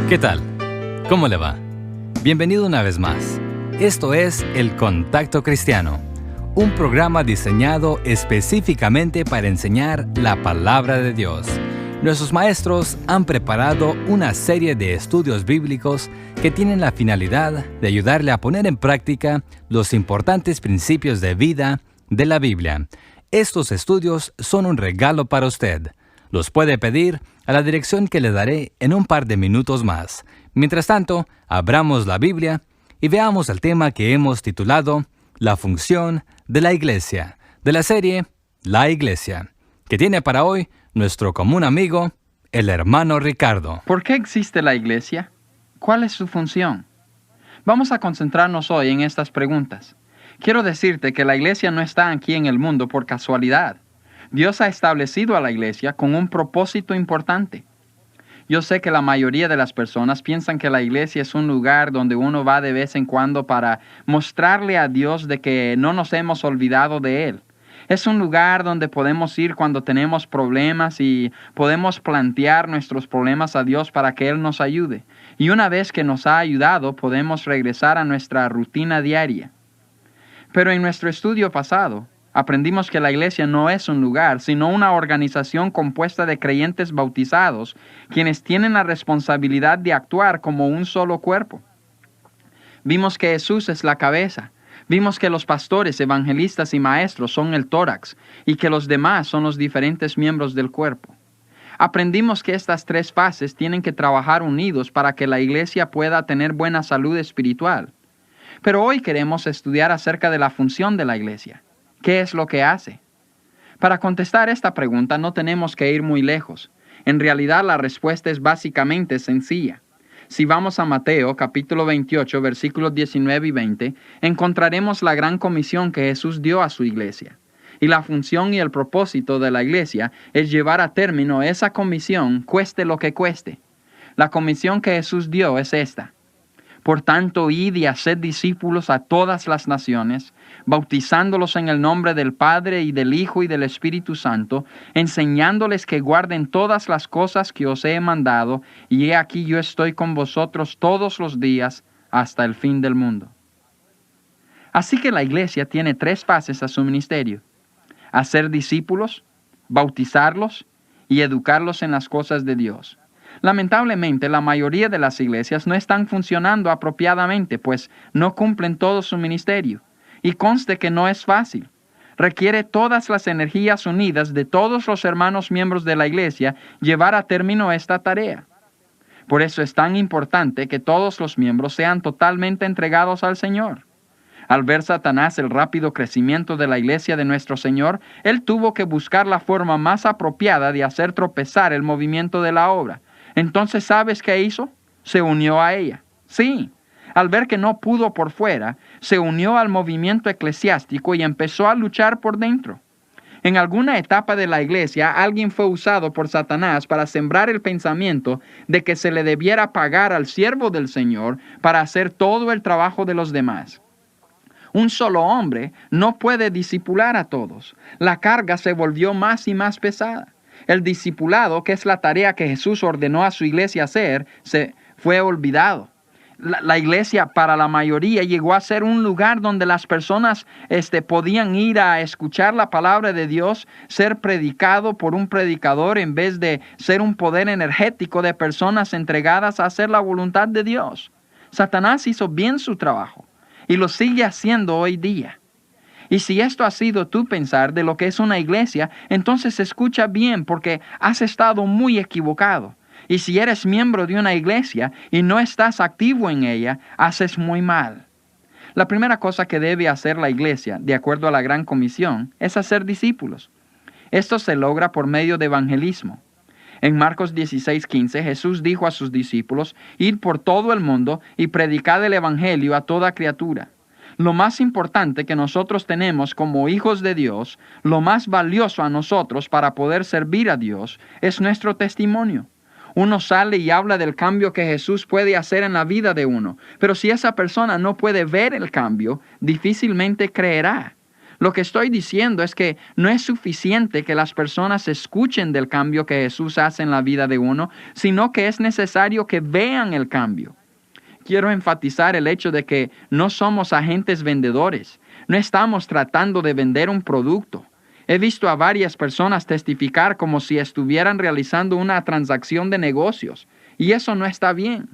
¿Qué tal? ¿Cómo le va? Bienvenido una vez más. Esto es El Contacto Cristiano, un programa diseñado específicamente para enseñar la palabra de Dios. Nuestros maestros han preparado una serie de estudios bíblicos que tienen la finalidad de ayudarle a poner en práctica los importantes principios de vida de la Biblia. Estos estudios son un regalo para usted. Los puede pedir a la dirección que le daré en un par de minutos más. Mientras tanto, abramos la Biblia y veamos el tema que hemos titulado La función de la Iglesia, de la serie La Iglesia, que tiene para hoy nuestro común amigo, el hermano Ricardo. ¿Por qué existe la Iglesia? ¿Cuál es su función? Vamos a concentrarnos hoy en estas preguntas. Quiero decirte que la Iglesia no está aquí en el mundo por casualidad. Dios ha establecido a la Iglesia con un propósito importante. Yo sé que la mayoría de las personas piensan que la Iglesia es un lugar donde uno va de vez en cuando para mostrarle a Dios de que no nos hemos olvidado de Él. Es un lugar donde podemos ir cuando tenemos problemas y podemos plantear nuestros problemas a Dios para que Él nos ayude. Y una vez que nos ha ayudado, podemos regresar a nuestra rutina diaria. Pero en nuestro estudio pasado, aprendimos que la Iglesia no es un lugar, sino una organización compuesta de creyentes bautizados, quienes tienen la responsabilidad de actuar como un solo cuerpo. Vimos que Jesús es la cabeza. Vimos que los pastores, evangelistas y maestros son el tórax y que los demás son los diferentes miembros del cuerpo. Aprendimos que estas tres fases tienen que trabajar unidos para que la Iglesia pueda tener buena salud espiritual. Pero hoy queremos estudiar acerca de la función de la Iglesia. ¿Qué es lo que hace? Para contestar esta pregunta no tenemos que ir muy lejos. En realidad la respuesta es básicamente sencilla. Si vamos a Mateo capítulo 28, versículos 19 y 20, encontraremos la gran comisión que Jesús dio a su iglesia. Y la función y el propósito de la iglesia es llevar a término esa comisión, cueste lo que cueste. La comisión que Jesús dio es esta. Por tanto, id y haced discípulos a todas las naciones, bautizándolos en el nombre del Padre y del Hijo y del Espíritu Santo, enseñándoles que guarden todas las cosas que os he mandado, y he aquí yo estoy con vosotros todos los días hasta el fin del mundo. Así que la iglesia tiene tres fases a su ministerio: hacer discípulos, bautizarlos y educarlos en las cosas de Dios. Lamentablemente, la mayoría de las iglesias no están funcionando apropiadamente, pues no cumplen todo su ministerio. Y conste que no es fácil. Requiere todas las energías unidas de todos los hermanos miembros de la iglesia llevar a término esta tarea. Por eso es tan importante que todos los miembros sean totalmente entregados al Señor. Al ver Satanás el rápido crecimiento de la iglesia de nuestro Señor, él tuvo que buscar la forma más apropiada de hacer tropezar el movimiento de la obra. Entonces, ¿sabes qué hizo? Se unió a ella. Sí, al ver que no pudo por fuera, se unió al movimiento eclesiástico y empezó a luchar por dentro. En alguna etapa de la iglesia, alguien fue usado por Satanás para sembrar el pensamiento de que se le debiera pagar al siervo del Señor para hacer todo el trabajo de los demás. Un solo hombre no puede discipular a todos. La carga se volvió más y más pesada. El discipulado, que es la tarea que Jesús ordenó a su iglesia hacer, se fue olvidado. La iglesia para la mayoría llegó a ser un lugar donde las personas podían ir a escuchar la palabra de Dios, ser predicado por un predicador en vez de ser un poder energético de personas entregadas a hacer la voluntad de Dios. Satanás hizo bien su trabajo y lo sigue haciendo hoy día. Y si esto ha sido tu pensar de lo que es una iglesia, entonces escucha bien porque has estado muy equivocado. Y si eres miembro de una iglesia y no estás activo en ella, haces muy mal. La primera cosa que debe hacer la iglesia, de acuerdo a la Gran Comisión, es hacer discípulos. Esto se logra por medio de evangelismo. En Marcos 16:15, Jesús dijo a sus discípulos: id por todo el mundo y predicad el evangelio a toda criatura. Lo más importante que nosotros tenemos como hijos de Dios, lo más valioso a nosotros para poder servir a Dios, es nuestro testimonio. Uno sale y habla del cambio que Jesús puede hacer en la vida de uno, pero si esa persona no puede ver el cambio, difícilmente creerá. Lo que estoy diciendo es que no es suficiente que las personas escuchen del cambio que Jesús hace en la vida de uno, sino que es necesario que vean el cambio. Quiero enfatizar el hecho de que no somos agentes vendedores. No estamos tratando de vender un producto. He visto a varias personas testificar como si estuvieran realizando una transacción de negocios, y eso no está bien.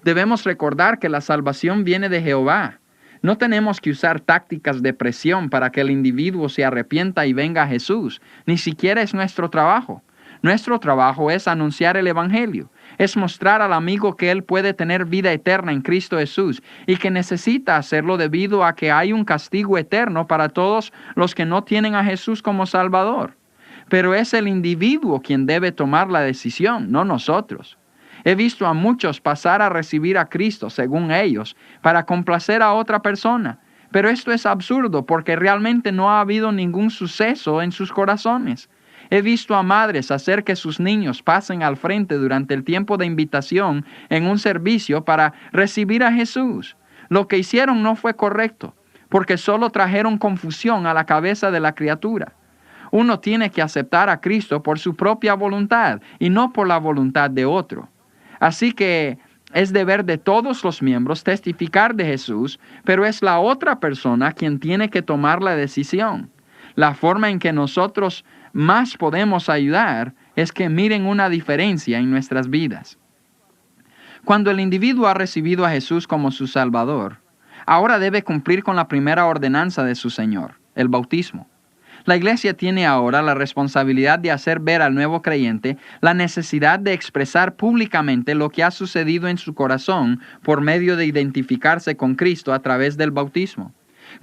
Debemos recordar que la salvación viene de Jehová. No tenemos que usar tácticas de presión para que el individuo se arrepienta y venga a Jesús. Ni siquiera es nuestro trabajo. Nuestro trabajo es anunciar el Evangelio. Es mostrar al amigo que él puede tener vida eterna en Cristo Jesús y que necesita hacerlo debido a que hay un castigo eterno para todos los que no tienen a Jesús como Salvador. Pero es el individuo quien debe tomar la decisión, no nosotros. He visto a muchos pasar a recibir a Cristo, según ellos, para complacer a otra persona. Pero esto es absurdo porque realmente no ha habido ningún suceso en sus corazones. He visto a madres hacer que sus niños pasen al frente durante el tiempo de invitación en un servicio para recibir a Jesús. Lo que hicieron no fue correcto, porque solo trajeron confusión a la cabeza de la criatura. Uno tiene que aceptar a Cristo por su propia voluntad y no por la voluntad de otro. Así que es deber de todos los miembros testificar de Jesús, pero es la otra persona quien tiene que tomar la decisión. La forma en que nosotros más podemos ayudar es que miren una diferencia en nuestras vidas. Cuando el individuo ha recibido a Jesús como su Salvador, ahora debe cumplir con la primera ordenanza de su Señor, el bautismo. La iglesia tiene ahora la responsabilidad de hacer ver al nuevo creyente la necesidad de expresar públicamente lo que ha sucedido en su corazón por medio de identificarse con Cristo a través del bautismo.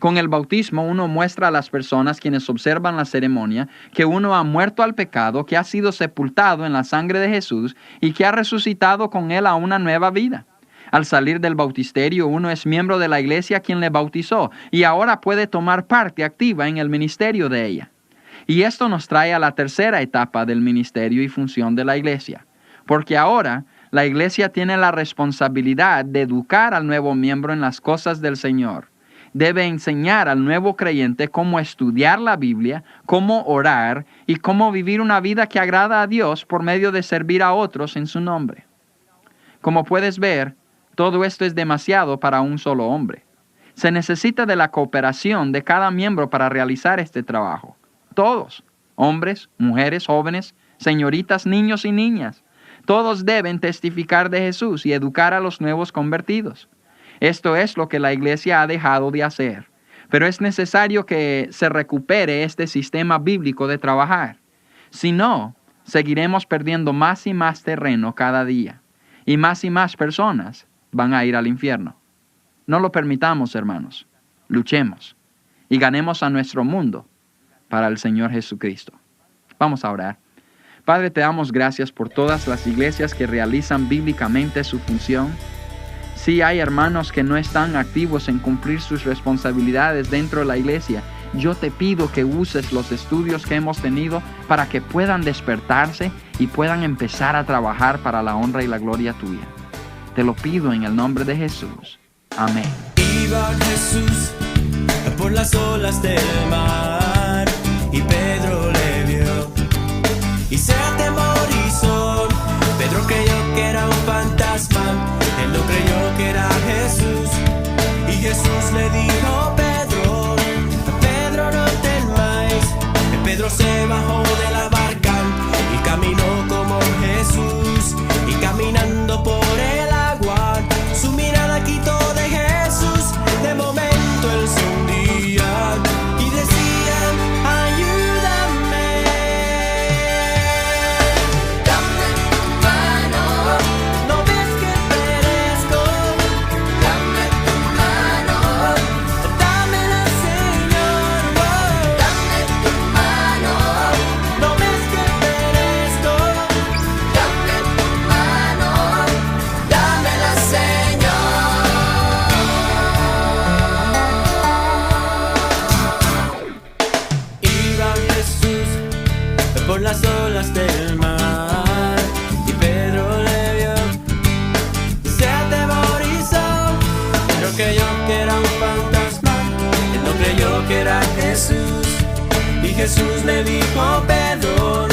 Con el bautismo uno muestra a las personas quienes observan la ceremonia que uno ha muerto al pecado, que ha sido sepultado en la sangre de Jesús y que ha resucitado con él a una nueva vida. Al salir del bautisterio, uno es miembro de la iglesia quien le bautizó y ahora puede tomar parte activa en el ministerio de ella. Y esto nos trae a la tercera etapa del ministerio y función de la iglesia, porque ahora la iglesia tiene la responsabilidad de educar al nuevo miembro en las cosas del Señor. Debe enseñar al nuevo creyente cómo estudiar la Biblia, cómo orar y cómo vivir una vida que agrada a Dios por medio de servir a otros en su nombre. Como puedes ver, todo esto es demasiado para un solo hombre. Se necesita de la cooperación de cada miembro para realizar este trabajo. Todos, hombres, mujeres, jóvenes, señoritas, niños y niñas, todos deben testificar de Jesús y educar a los nuevos convertidos. Esto es lo que la iglesia ha dejado de hacer. Pero es necesario que se recupere este sistema bíblico de trabajar. Si no, seguiremos perdiendo más y más terreno cada día. Y más personas van a ir al infierno. No lo permitamos, hermanos. Luchemos y ganemos a nuestro mundo para el Señor Jesucristo. Vamos a orar. Padre, te damos gracias por todas las iglesias que realizan bíblicamente su función. Si hay hermanos que no están activos en cumplir sus responsabilidades dentro de la iglesia, yo te pido que uses los estudios que hemos tenido para que puedan despertarse y puedan empezar a trabajar para la honra y la gloria tuya. Te lo pido en el nombre de Jesús. Amén. Iba Jesús por las olas del mar y Pedro le vio y se atemorizó. Pedro creyó que era un fantasma, él no creyó que era Jesús. Y Jesús le dijo: Pedro, Pedro, no temáis. Pedro se bajó de la barca y caminó como Jesús. Y caminando por el agua, su mirada quitó de Jesús. De momento él se hundía y decía: ayúdame. Dame tu mano, no ves que perezco. Dame tu mano, dámela, Señor. Dame tu mano, Jesús le dijo a Pedro,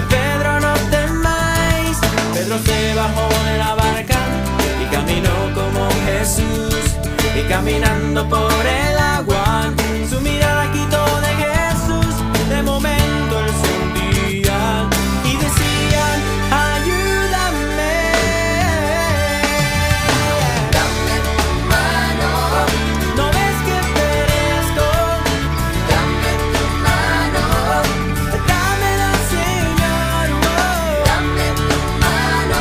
Pedro, no temáis. Pedro se bajó de la barca y caminó como Jesús, y caminando por el agua, su mirada quitó de Jesús. De momento él se hundía y decían, ayúdame. Dame tu mano, ¿No ves que perezco? dame tu mano, Dámela, Señor. dame tu mano,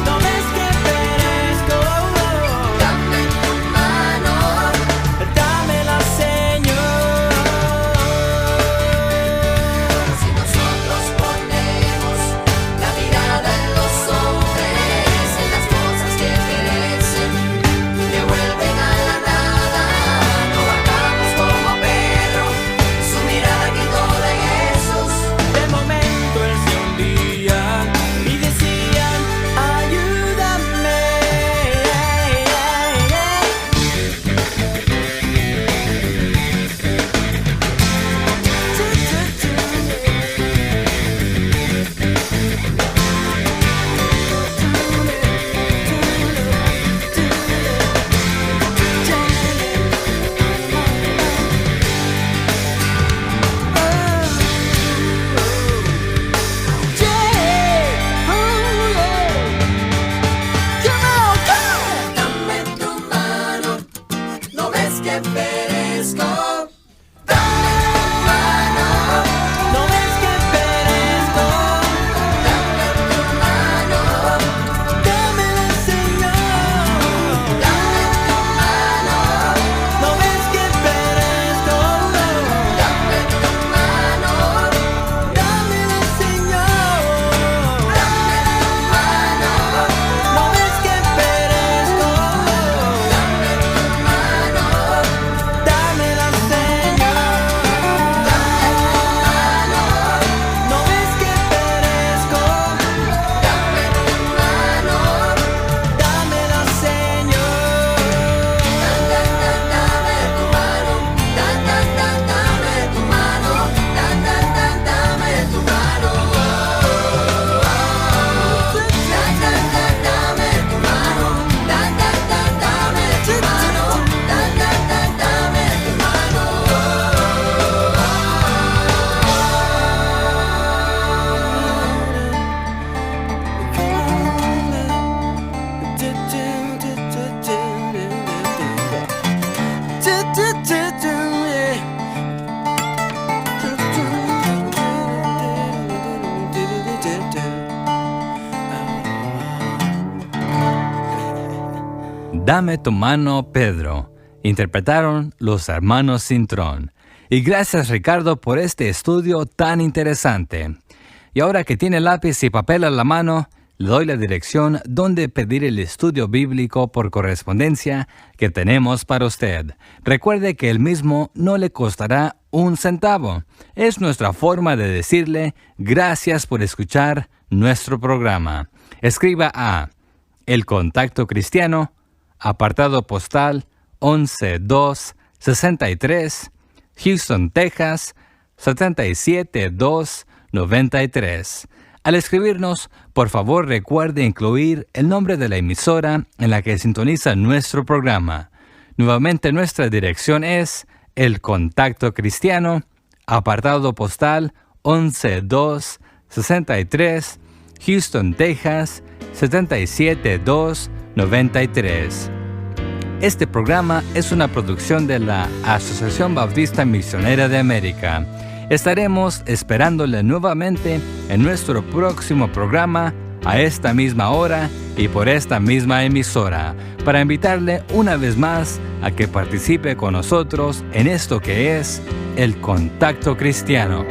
¿No ves que perezco? dame tu mano, Dámela, Señor. si nosotros ponemos la mirada en los hombres, en las cosas que perecen, que vuelven a la nada, no bajamos como Pedro, su mirada quitó de Jesús. De momento él se hundía y decían, ayúdame. Dame tu mano, ¿no ves que perezco? Dame tu mano, ¿No ves que perezco? dame tu mano, Dámela, Señor. dame tu mano, ¿No ves que perezco? dame tu mano, Dámela, Señor. dame tu mano, ¿No ves que perezco? dame tu mano, Dámela, Señor. ¿No ves que perezco? dame tu mano, Dámela, Señor. dame tu mano, dame tu mano, dame tu mano, Dame tu mano, Pedro, interpretaron los hermanos Cintrón. Y gracias, Ricardo, por este estudio tan interesante. Y ahora que tiene lápiz y papel a la mano, le doy la dirección donde pedir el estudio bíblico por correspondencia que tenemos para usted. Recuerde que el mismo no le costará un centavo. Es nuestra forma de decirle gracias por escuchar nuestro programa. Escriba a El Contacto Cristiano, apartado postal 11263, Houston, Texas 77293. Al escribirnos, por favor recuerde incluir el nombre de la emisora en la que sintoniza nuestro programa. Nuevamente nuestra dirección es El Contacto Cristiano, apartado postal 11263, Houston, Texas 77293. Este programa es una producción de la Asociación Bautista Misionera de América. Estaremos esperándole nuevamente en nuestro próximo programa a esta misma hora y por esta misma emisora, para invitarle una vez más a que participe con nosotros en esto que es el Contacto Cristiano.